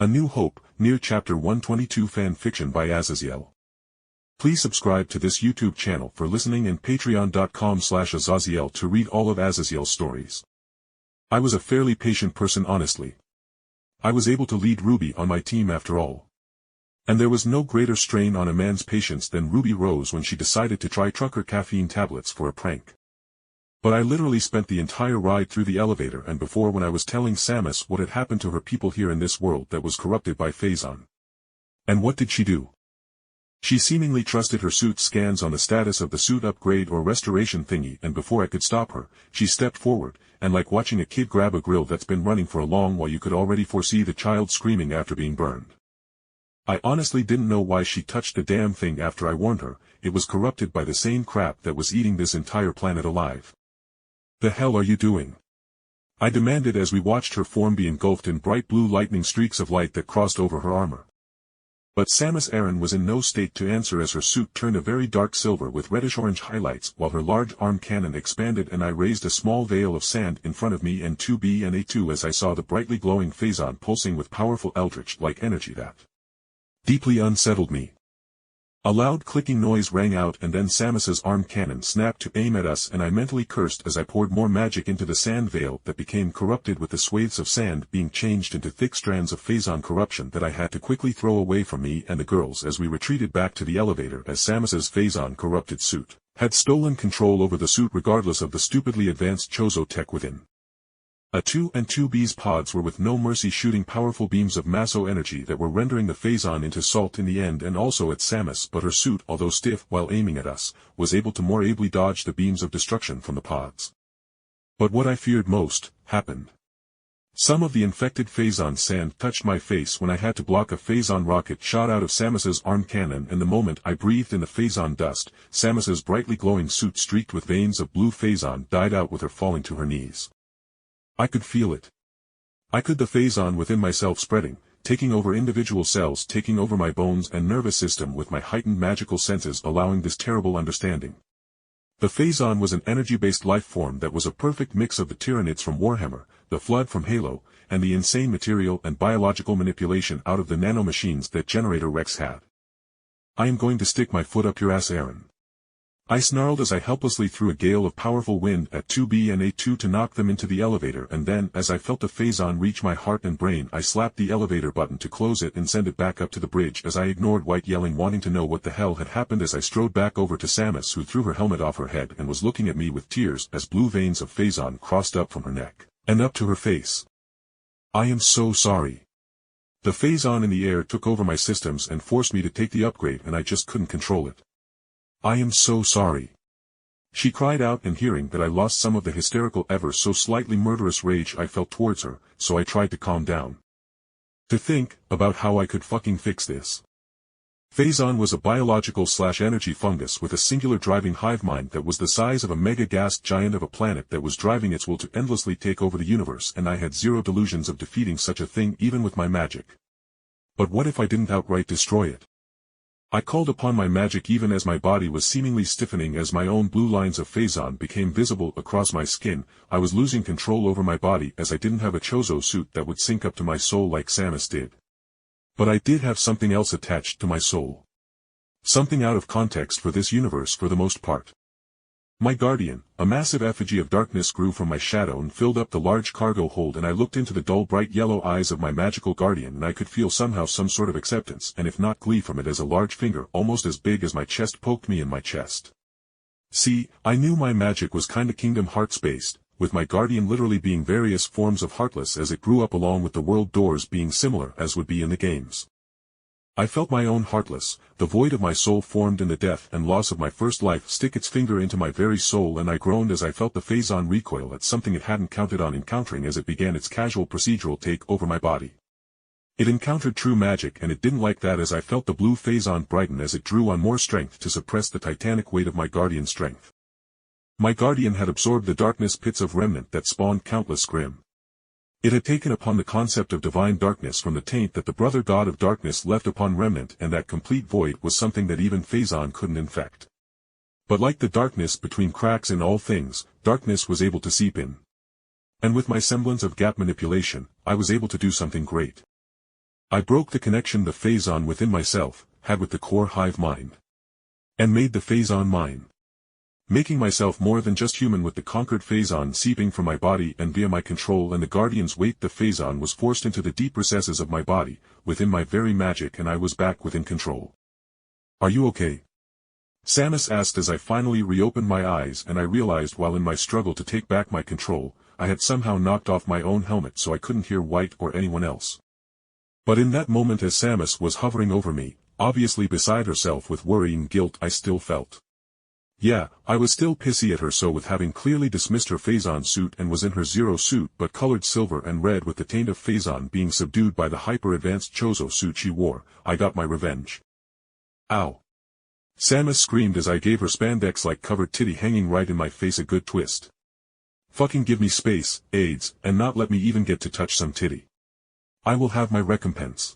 A New Hope, Nier Chapter 122 Fan Fiction by Azazyel. Please subscribe to this YouTube channel for listening and patreon.com/Azazyel to read all of Azazyel's stories. I was a fairly patient person honestly. I was able to lead Ruby on my team after all. And there was no greater strain on a man's patience than Ruby Rose when she decided to try trucker caffeine tablets for a prank. But I literally spent the entire ride through the elevator and before when I was telling Samus what had happened to her people here in this world that was corrupted by Phazon. And what did she do? She seemingly trusted her suit scans on the status of the suit upgrade or restoration thingy, and before I could stop her, she stepped forward, and like watching a kid grab a grill that's been running for a long while, you could already foresee the child screaming after being burned. I honestly didn't know why she touched the damn thing after I warned her. It was corrupted by the same crap that was eating this entire planet alive. The hell are you doing? I demanded as we watched her form be engulfed in bright blue lightning streaks of light that crossed over her armor. But Samus Aran was in no state to answer as her suit turned a very dark silver with reddish-orange highlights while her large arm cannon expanded and I raised a small veil of sand in front of me and 2B and A2 as I saw the brightly glowing Phazon pulsing with powerful eldritch-like energy that deeply unsettled me. A loud clicking noise rang out and then Samus's arm cannon snapped to aim at us and I mentally cursed as I poured more magic into the sand veil that became corrupted with the swathes of sand being changed into thick strands of Phazon corruption that I had to quickly throw away from me and the girls as we retreated back to the elevator as Samus's Phazon corrupted suit had stolen control over the suit regardless of the stupidly advanced Chozo tech within. A2 and 2B's pods were with no mercy shooting powerful beams of masso energy that were rendering the Phazon into salt in the end and also at Samus, but her suit, although stiff while aiming at us, was able to more ably dodge the beams of destruction from the pods. But what I feared most, happened. Some of the infected Phazon sand touched my face when I had to block a Phazon rocket shot out of Samus's arm cannon and the moment I breathed in the Phazon dust, Samus's brightly glowing suit streaked with veins of blue Phazon died out with her falling to her knees. I could feel it. I could the Phazon within myself spreading, taking over individual cells, taking over my bones and nervous system with my heightened magical senses allowing this terrible understanding. The Phazon was an energy-based life form that was a perfect mix of the Tyranids from Warhammer, the Flood from Halo, and the insane material and biological manipulation out of the nanomachines that Generator Rex had. I am going to stick my foot up your ass, Aaron. I snarled as I helplessly threw a gale of powerful wind at 2B and A2 to knock them into the elevator and then as I felt the Phazon reach my heart and brain I slapped the elevator button to close it and send it back up to the bridge as I ignored White yelling wanting to know what the hell had happened as I strode back over to Samus who threw her helmet off her head and was looking at me with tears as blue veins of Phazon crossed up from her neck and up to her face. I am so sorry. The Phazon in the air took over my systems and forced me to take the upgrade and I just couldn't control it. I am so sorry. She cried out and hearing that I lost some of the hysterical ever so slightly murderous rage I felt towards her, so I tried to calm down. To think about how I could fucking fix this. Phazon was a biological/energy fungus with a singular driving hive mind that was the size of a mega-gas giant of a planet that was driving its will to endlessly take over the universe and I had zero delusions of defeating such a thing even with my magic. But what if I didn't outright destroy it? I called upon my magic even as my body was seemingly stiffening as my own blue lines of Phazon became visible across my skin. I was losing control over my body as I didn't have a Chozo suit that would sync up to my soul like Samus did. But I did have something else attached to my soul. Something out of context for this universe for the most part. My guardian, a massive effigy of darkness grew from my shadow and filled up the large cargo hold and I looked into the dull bright yellow eyes of my magical guardian and I could feel somehow some sort of acceptance and if not glee from it as a large finger almost as big as my chest poked me in my chest. See, I knew my magic was kinda Kingdom Hearts based, with my guardian literally being various forms of Heartless as it grew up along with the world doors being similar as would be in the games. I felt my own Heartless, the void of my soul formed in the death and loss of my first life stick its finger into my very soul and I groaned as I felt the Phazon recoil at something it hadn't counted on encountering as it began its casual procedural take over my body. It encountered true magic and it didn't like that as I felt the blue Phazon brighten as it drew on more strength to suppress the titanic weight of my guardian's strength. My guardian had absorbed the darkness pits of remnant that spawned countless grim. It had taken upon the concept of divine darkness from the taint that the brother god of darkness left upon remnant and that complete void was something that even Phazon couldn't infect. But like the darkness between cracks in all things, darkness was able to seep in. And with my semblance of gap manipulation, I was able to do something great. I broke the connection the Phazon within myself had with the core hive mind. And made the Phazon mine. Making myself more than just human with the conquered Phazon seeping from my body and via my control and the Guardian's weight, the Phazon was forced into the deep recesses of my body, within my very magic, and I was back within control. Are you okay? Samus asked as I finally reopened my eyes, and I realized while in my struggle to take back my control, I had somehow knocked off my own helmet so I couldn't hear White or anyone else. But in that moment as Samus was hovering over me, obviously beside herself with worry and guilt, I still felt. Yeah, I was still pissy at her so with having clearly dismissed her Phazon suit and was in her Zero suit but colored silver and red with the taint of Phazon being subdued by the hyper-advanced Chozo suit she wore, I got my revenge. Ow. Samus screamed as I gave her spandex-like covered titty hanging right in my face a good twist. Fucking give me space, AIDS, and not let me even get to touch some titty. I will have my recompense.